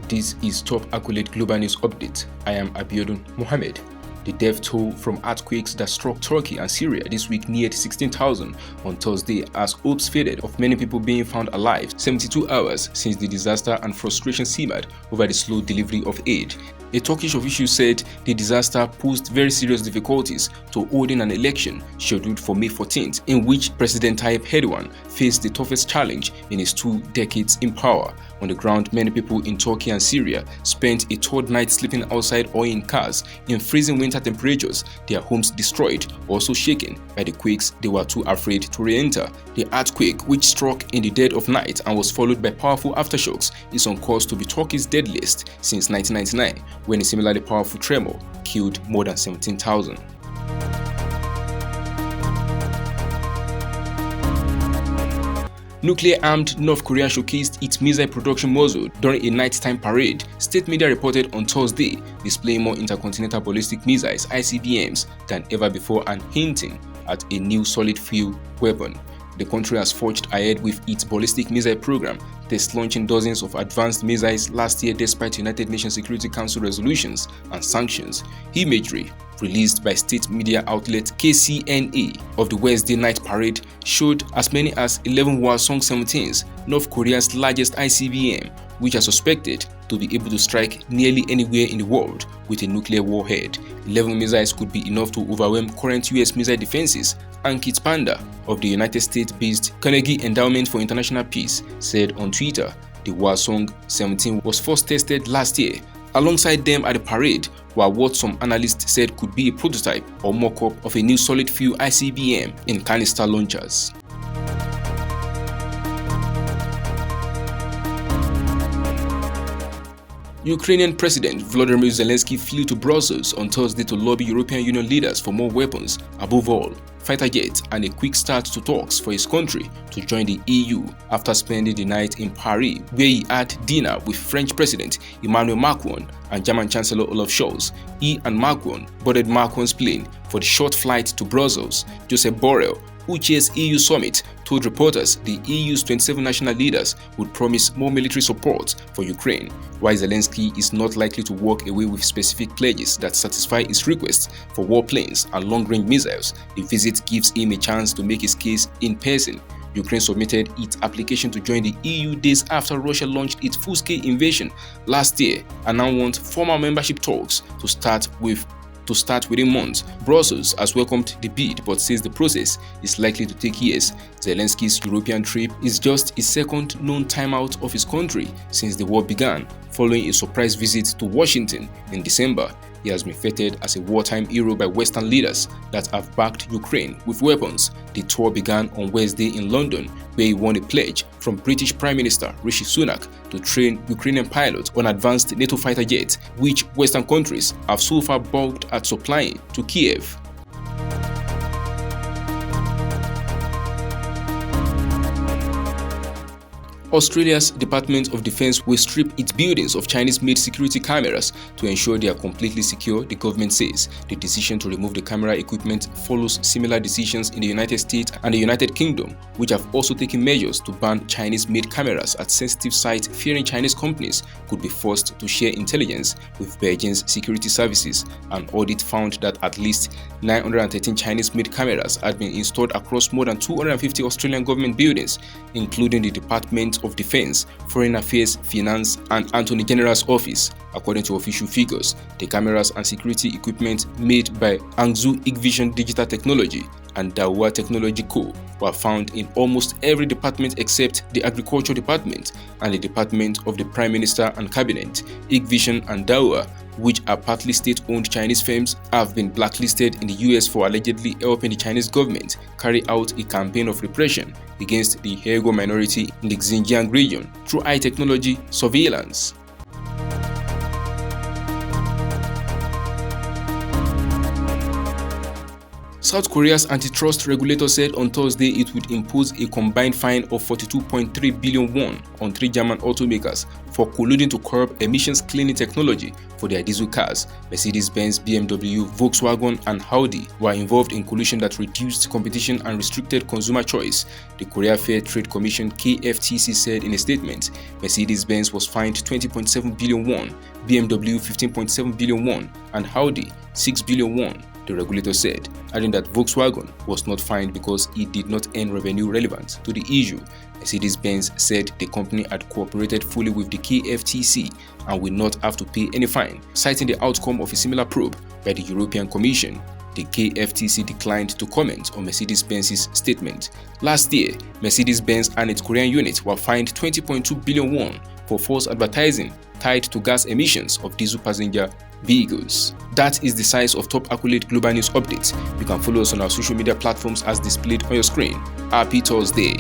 This is Top Accolade Global News Update. I am Abiodun Mohammed. The death toll from earthquakes that struck Turkey and Syria this week neared 16,000 on Thursday as hopes faded of many people being found alive 72 hours since the disaster and frustration simmered over the slow delivery of aid. A Turkish official said the disaster posed very serious difficulties to holding an election scheduled for May 14th, in which President Tayyip Erdogan faced the toughest challenge in his 2 decades in power. On the ground, many people in Turkey and Syria spent a third night sleeping outside or in cars in freezing winter temperatures, their homes destroyed, also shaken by the quakes they were too afraid to re-enter. The earthquake, which struck in the dead of night and was followed by powerful aftershocks, is on course to be Turkey's deadliest since 1999, when a similarly powerful tremor killed more than 17,000. Nuclear-armed North Korea showcased its missile production muscle during a nighttime parade, state media reported on Thursday, displaying more intercontinental ballistic missiles (Icbms) than ever before and hinting at a new solid-fuel weapon. The country has forged ahead with its ballistic missile program, test launching dozens of advanced missiles last year despite United Nations Security Council resolutions and sanctions. Imagery released by state media outlet KCNA of the Wednesday night parade showed as many as 11 Hwasong-17s, North Korea's largest ICBM, which are suspected to be able to strike nearly anywhere in the world with a nuclear warhead. 11 missiles could be enough to overwhelm current US missile defenses. Ankit Panda of the United States-based Carnegie Endowment for International Peace said on Twitter the Hwasong-17 was first tested last year. Alongside them at the parade were what some analysts said could be a prototype or mock-up of a new solid-fuel ICBM in canister launchers. Ukrainian President Volodymyr Zelensky flew to Brussels on Thursday to lobby European Union leaders for more weapons, above all, fighter jets, and a quick start to talks for his country to join the EU after spending the night in Paris, where he had dinner with French President Emmanuel Macron and German Chancellor Olaf Scholz. He and Macron boarded Macron's plane for the short flight to Brussels. Joseph Borrell, who chairs EU summit, told reporters the EU's 27 national leaders would promise more military support for Ukraine. While Zelensky is not likely to walk away with specific pledges that satisfy his requests for warplanes and long-range missiles, the visit gives him a chance to make his case in person. Ukraine submitted its application to join the EU days after Russia launched its full-scale invasion last year and now wants formal membership talks to start within months. Brussels has welcomed the bid but says the process is likely to take years. Zelensky's European trip is just his second known time out of his country since the war began, following a surprise visit to Washington in December. He has been feted as a wartime hero by Western leaders that have backed Ukraine with weapons. The tour began on Wednesday in London, where he won a pledge from British Prime Minister Rishi Sunak to train Ukrainian pilots on advanced NATO fighter jets, which Western countries have so far balked at supplying to Kiev. Australia's Department of Defense will strip its buildings of Chinese-made security cameras to ensure they are completely secure, the government says. The decision to remove the camera equipment follows similar decisions in the United States and the United Kingdom, which have also taken measures to ban Chinese-made cameras at sensitive sites, fearing Chinese companies could be forced to share intelligence with Beijing's security services. An audit found that at least 913 Chinese-made cameras had been installed across more than 250 Australian government buildings, including the Department of Defense, Foreign Affairs, Finance, and Attorney General's office. According to official figures, the cameras and security equipment made by Hangzhou Icvision Digital Technology and Dahua Technology Co. were found in almost every department except the Agriculture Department and the Department of the Prime Minister and Cabinet. Icvision and Dahua, which are partly state-owned Chinese firms, have been blacklisted in the US for allegedly helping the Chinese government carry out a campaign of repression against the Uyghur minority in the Xinjiang region through high-technology surveillance. South Korea's antitrust regulator said on Thursday it would impose a combined fine of 42.3 billion won on 3 German automakers for colluding to curb emissions cleaning technology for their diesel cars. Mercedes-Benz, BMW, Volkswagen, and Audi were involved in collusion that reduced competition and restricted consumer choice. The Korea Fair Trade Commission (KFTC) said in a statement, Mercedes-Benz was fined 20.7 billion won, BMW 15.7 billion won, and Audi 6 billion won. The regulator said, adding that Volkswagen was not fined because it did not earn revenue relevant to the issue. Mercedes-Benz said the company had cooperated fully with the KFTC and will not have to pay any fine, citing the outcome of a similar probe by the European Commission. The KFTC declined to comment on Mercedes-Benz's statement. Last year, Mercedes-Benz and its Korean unit were fined 20.2 billion won for false advertising tied to gas emissions of diesel passenger vehicles. That is the size of top accolade global news updates. You can follow us on our social media platforms as displayed on your screen. Happy Thursday.